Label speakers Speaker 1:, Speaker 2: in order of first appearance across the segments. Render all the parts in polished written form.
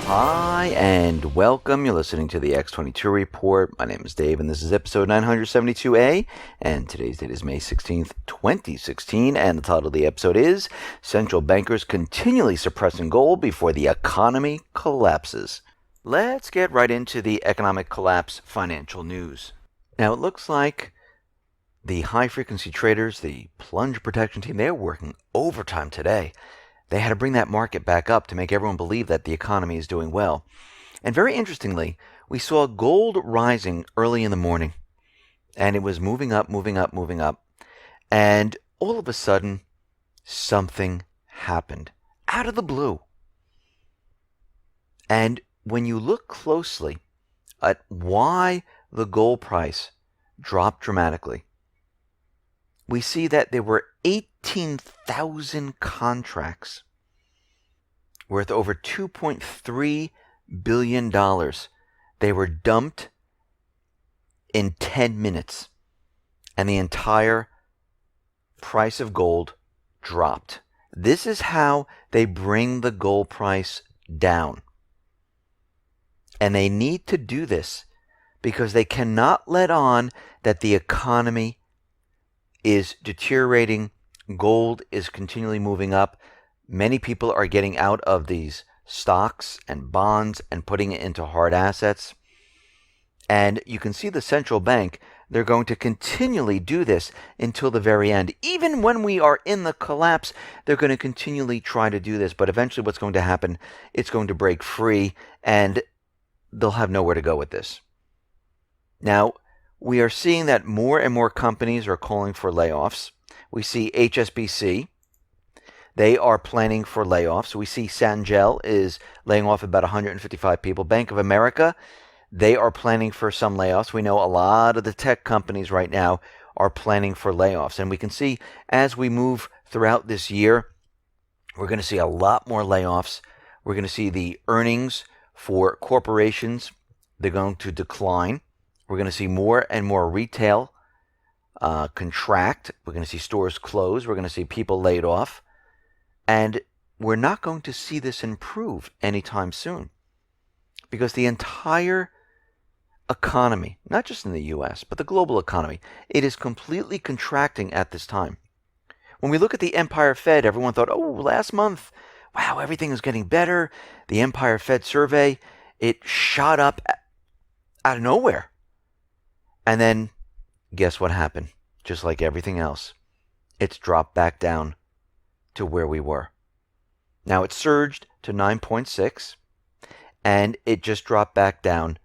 Speaker 1: Hi and welcome. You're listening to the X22 Report. My name is Dave and this is episode 972A, and today's date is May 16th, 2016, and the title of the episode is Central Bankers Continually Suppressing Gold Before the Economy Collapses. Let's get right into the economic collapse financial news. Now it looks like the high-frequency traders, the plunge protection team, they're working overtime today. They had to bring that market back up to make everyone believe that the economy is doing well. And very interestingly, we saw gold rising early in the morning. And it was moving up. And all of a sudden, something happened out of the blue. And when you look closely at why the gold price dropped dramatically, we see that there were 18,000 contracts worth over $2.3 billion. They were dumped in 10 minutes, and the entire price of gold dropped. This is how they bring the gold price down. And they need to do this because they cannot let on that the economy is deteriorating. Gold is continually moving up. Many people are getting out of these stocks and bonds and putting it into hard assets. And you can see the central bank, they're going to continually do this until the very end. Even when we are in the collapse, they're going to continually try to do this. But eventually what's going to happen, it's going to break free and they'll have nowhere to go with this. Now, we are seeing that more and more companies are calling for layoffs. We see HSBC, they are planning for layoffs. We see Sangel is laying off about 155 people. Bank of America, they are planning for some layoffs. We know a lot of the tech companies right now are planning for layoffs. And we can see as we move throughout this year, we're going to see a lot more layoffs. We're going to see the earnings for corporations, they're going to decline. We're going to see more and more retail contract. We're going to see stores close. We're going to see people laid off. And we're not going to see this improve anytime soon because the entire economy, not just in the U.S., but the global economy, it is completely contracting at this time. When we look at the Empire Fed, everyone thought, oh, last month, wow, everything is getting better. The Empire Fed survey, it shot up out of nowhere. And then, guess what happened? Just like everything else, it's dropped back down to where we were. Now it surged to 9.6, and it just dropped back down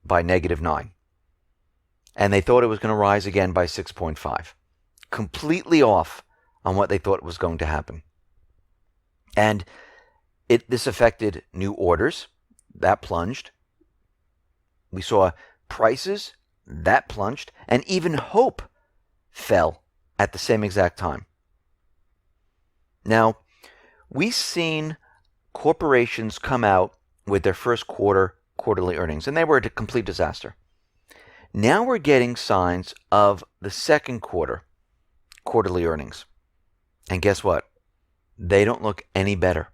Speaker 1: by -9. And they thought it was going to rise again by 6.5. Completely off on what they thought was going to happen. And this affected new orders. That plunged. We saw prices, that plunged, and even hope fell at the same exact time. Now, we've seen corporations come out with their first quarterly earnings, and they were a complete disaster. Now we're getting signs of the second quarterly earnings. And guess what? They don't look any better.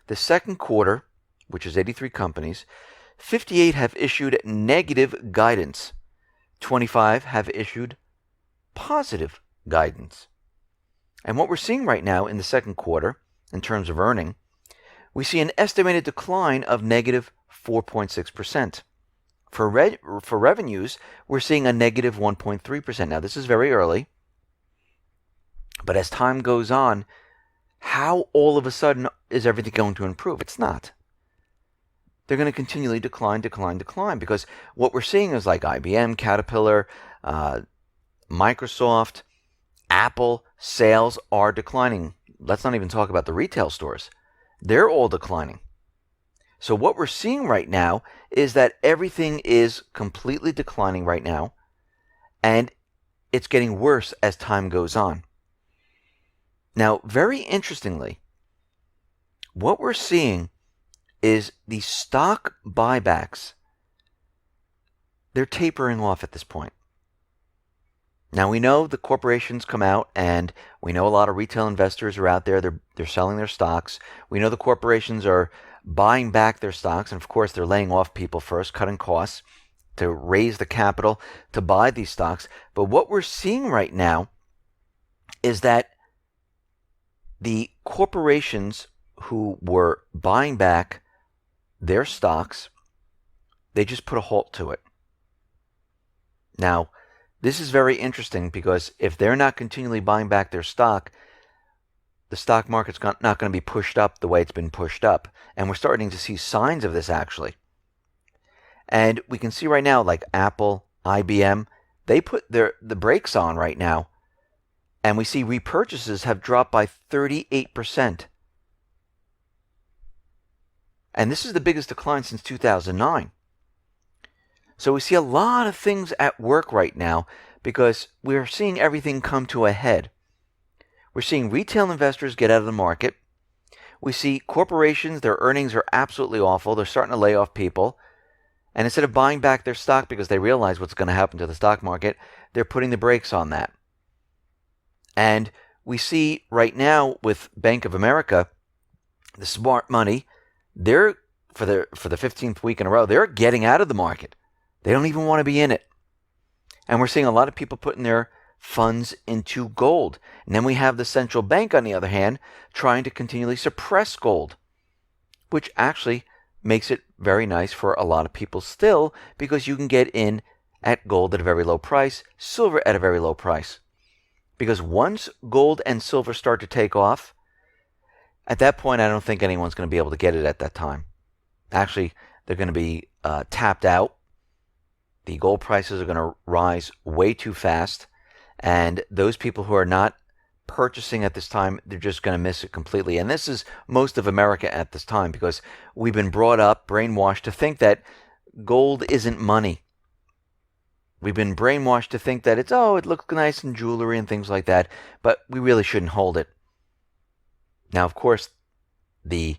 Speaker 1: The second quarter, which is 83 companies, 58 have issued negative guidance. 25 have issued positive guidance. And what we're seeing right now in the second quarter, in terms of earning, we see an estimated decline of negative 4.6%. For revenues, we're seeing a negative 1.3%. Now, this is very early, but as time goes on, how all of a sudden is everything going to improve? It's not. They're going to continually decline because what we're seeing is like IBM, Caterpillar, Microsoft, Apple, sales are declining. Let's not even talk about the retail stores. They're all declining. So what we're seeing right now is that everything is completely declining right now, and it's getting worse as time goes on. Now, very interestingly, what we're seeing is the stock buybacks, they're tapering off at this point. Now we know the corporations come out, and we know a lot of retail investors are out there. They're selling their stocks. We know the corporations are buying back their stocks, and of course they're laying off people first, cutting costs to raise the capital to buy these stocks. But what we're seeing right now is that the corporations who were buying back their stocks, they just put a halt to it. Now, this is very interesting because if they're not continually buying back their stock, the stock market's not going to be pushed up the way it's been pushed up. And we're starting to see signs of this, actually. And we can see right now, like Apple, IBM, they put the brakes on right now. And we see repurchases have dropped by 38%. And this is the biggest decline since 2009. So we see a lot of things at work right now because we're seeing everything come to a head. We're seeing retail investors get out of the market. We see corporations, their earnings are absolutely awful. They're starting to lay off people. And instead of buying back their stock because they realize what's going to happen to the stock market, they're putting the brakes on that. And we see right now with Bank of America, the smart money, they're for the 15th week in a row, they're getting out of the market. They don't even want to be in it. And we're seeing a lot of people putting their funds into gold. And then we have the central bank, on the other hand, trying to continually suppress gold, which actually makes it very nice for a lot of people still, because you can get in at gold at a very low price, silver at a very low price. Because once gold and silver start to take off, at that point, I don't think anyone's going to be able to get it at that time. Actually, they're going to be tapped out. The gold prices are going to rise way too fast. And those people who are not purchasing at this time, they're just going to miss it completely. And this is most of America at this time, because we've been brought up, brainwashed to think that gold isn't money. We've been brainwashed to think that it looks nice in jewelry and things like that, but we really shouldn't hold it. Now, of course, the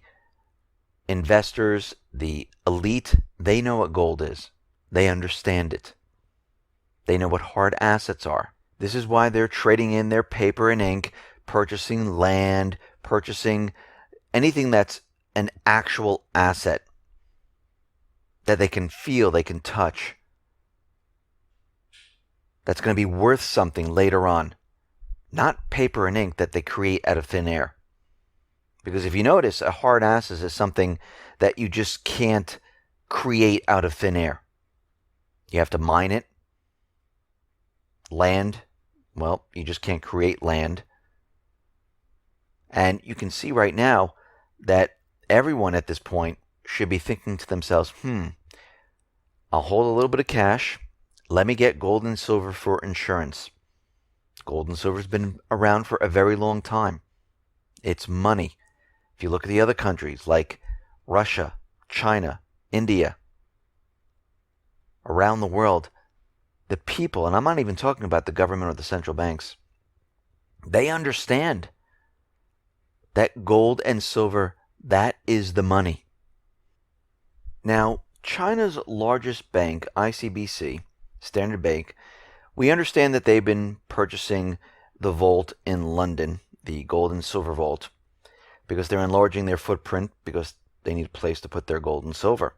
Speaker 1: investors, the elite, they know what gold is. They understand it. They know what hard assets are. This is why they're trading in their paper and ink, purchasing land, purchasing anything that's an actual asset that they can feel, they can touch, that's going to be worth something later on. Not paper and ink that they create out of thin air. Because if you notice, a hard asset is something that you just can't create out of thin air. You have to mine it. Land, well, you just can't create land. And you can see right now that everyone at this point should be thinking to themselves, I'll hold a little bit of cash. Let me get gold and silver for insurance. Gold and silver has been around for a very long time. It's money. If you look at the other countries like Russia, China, India, around the world, the people, and I'm not even talking about the government or the central banks, they understand that gold and silver, that is the money. Now, China's largest bank, ICBC, Standard Bank, we understand that they've been purchasing the vault in London, the gold and silver vault, because they're enlarging their footprint because they need a place to put their gold and silver.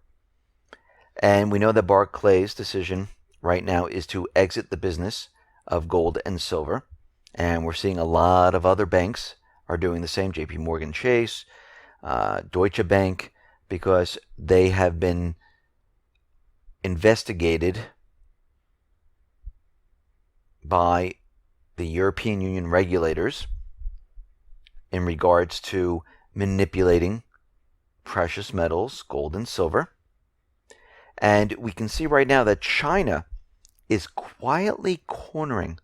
Speaker 1: And we know that Barclays' decision right now is to exit the business of gold and silver. And we're seeing a lot of other banks are doing the same, JP Morgan Chase, Deutsche Bank, because they have been investigated by the European Union regulators in regards to manipulating precious metals, gold and silver. And we can see right now that China is quietly cornering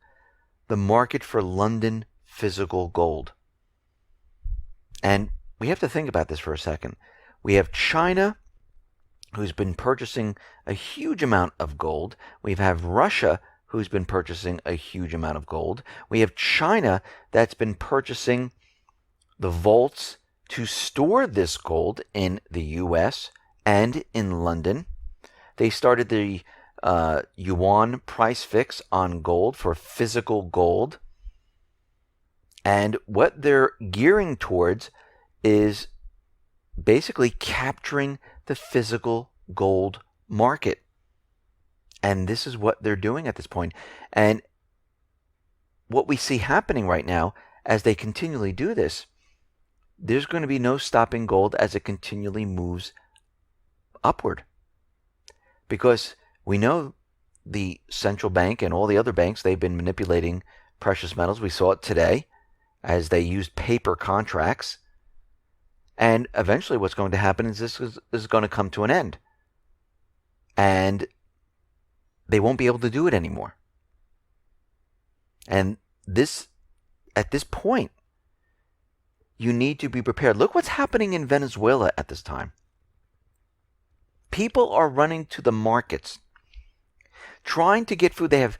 Speaker 1: the market for London physical gold. And we have to think about this for a second. We have China, who's been purchasing a huge amount of gold. We have Russia, who's been purchasing a huge amount of gold. We have China that's been purchasing the vaults to store this gold in the U.S. and in London. They started the yuan price fix on gold for physical gold. And what they're gearing towards is basically capturing the physical gold market. And this is what they're doing at this point. And what we see happening right now, as they continually do this, there's going to be no stopping gold as it continually moves upward. Because we know the central bank and all the other banks, they've been manipulating precious metals. We saw it today as they used paper contracts. And eventually what's going to happen is this is going to come to an end. And they won't be able to do it anymore. And at this point, you need to be prepared. Look what's happening in Venezuela at this time. People are running to the markets, trying to get food. They have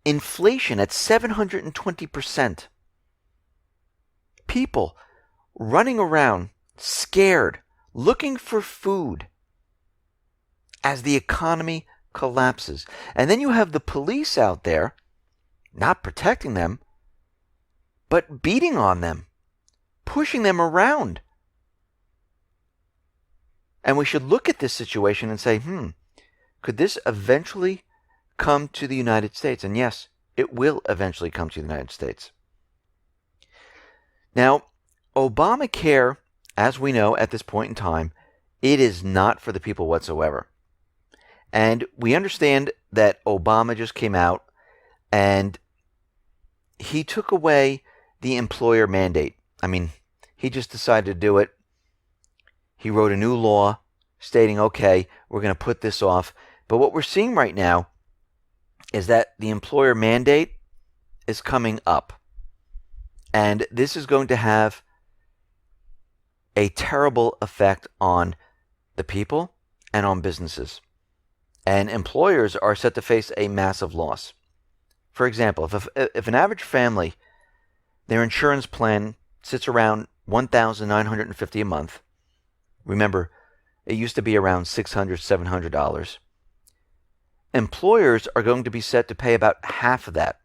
Speaker 1: inflation at 720%. People running around, scared, looking for food as the economy collapses. And then you have the police out there, not protecting them, but beating on them, pushing them around. And we should look at this situation and say, could this eventually come to the United States? And yes, it will eventually come to the United States. Now, Obamacare, as we know at this point in time, it is not for the people whatsoever. And we understand that Obama just came out and he took away the employer mandate. I mean, he just decided to do it. He wrote a new law stating, okay, we're going to put this off. But what we're seeing right now is that the employer mandate is coming up. And this is going to have a terrible effect on the people and on businesses. And employers are set to face a massive loss. For example, if an average family, their insurance plan sits around $1,950 a month. Remember, it used to be around $600, $700. Employers are going to be set to pay about half of that.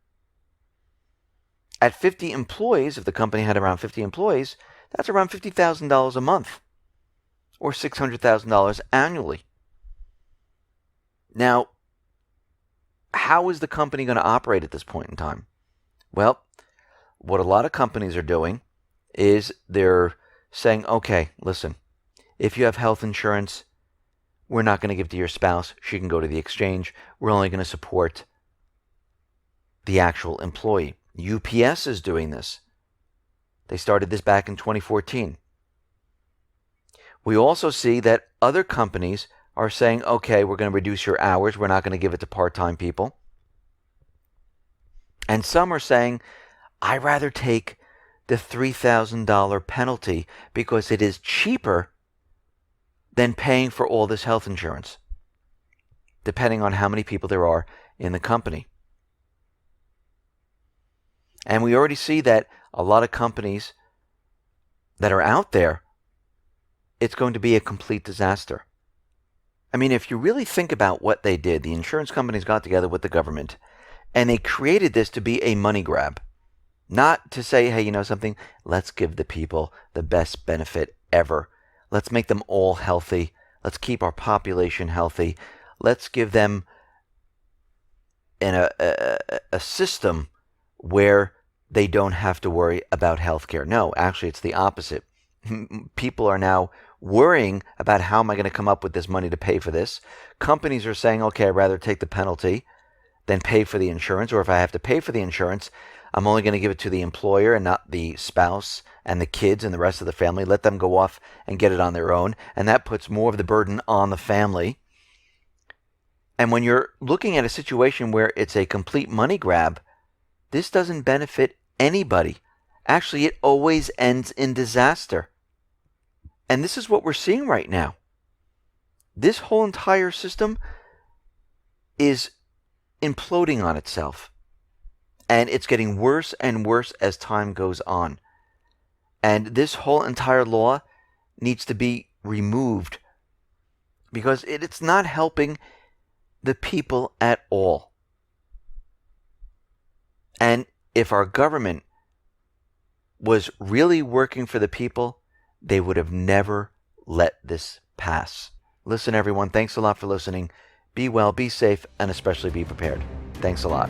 Speaker 1: At 50 employees, if the company had around 50 employees, that's around $50,000 a month, or $600,000 annually. Now, how is the company going to operate at this point in time? Well, what a lot of companies are doing is they're saying, okay, listen, if you have health insurance, we're not going to give it to your spouse. She can go to the exchange. We're only going to support the actual employee. UPS is doing this. They started this back in 2014. We also see that other companies are saying, okay, we're going to reduce your hours. We're not going to give it to part-time people. And some are saying, I'd rather take the $3,000 penalty because it is cheaper than paying for all this health insurance, depending on how many people there are in the company. And we already see that a lot of companies that are out there, it's going to be a complete disaster. I mean, if you really think about what they did, the insurance companies got together with the government and they created this to be a money grab. Not to say, hey, you know something, let's give the people the best benefit ever. Let's make them all healthy. Let's keep our population healthy. Let's give them a system where they don't have to worry about healthcare. No, actually, it's the opposite. People are now worrying about how am I going to come up with this money to pay for this. Companies are saying, okay, I'd rather take the penalty than pay for the insurance. Or if I have to pay for the insurance, I'm only going to give it to the employer and not the spouse and the kids and the rest of the family. Let them go off and get it on their own. And that puts more of the burden on the family. And when you're looking at a situation where it's a complete money grab, this doesn't benefit anybody. Actually, it always ends in disaster. And this is what we're seeing right now. This whole entire system is imploding on itself. And it's getting worse and worse as time goes on. And this whole entire law needs to be removed because it's not helping the people at all. And if our government was really working for the people, they would have never let this pass. Listen, everyone, thanks a lot for listening. Be well, be safe, and especially be prepared. Thanks a lot.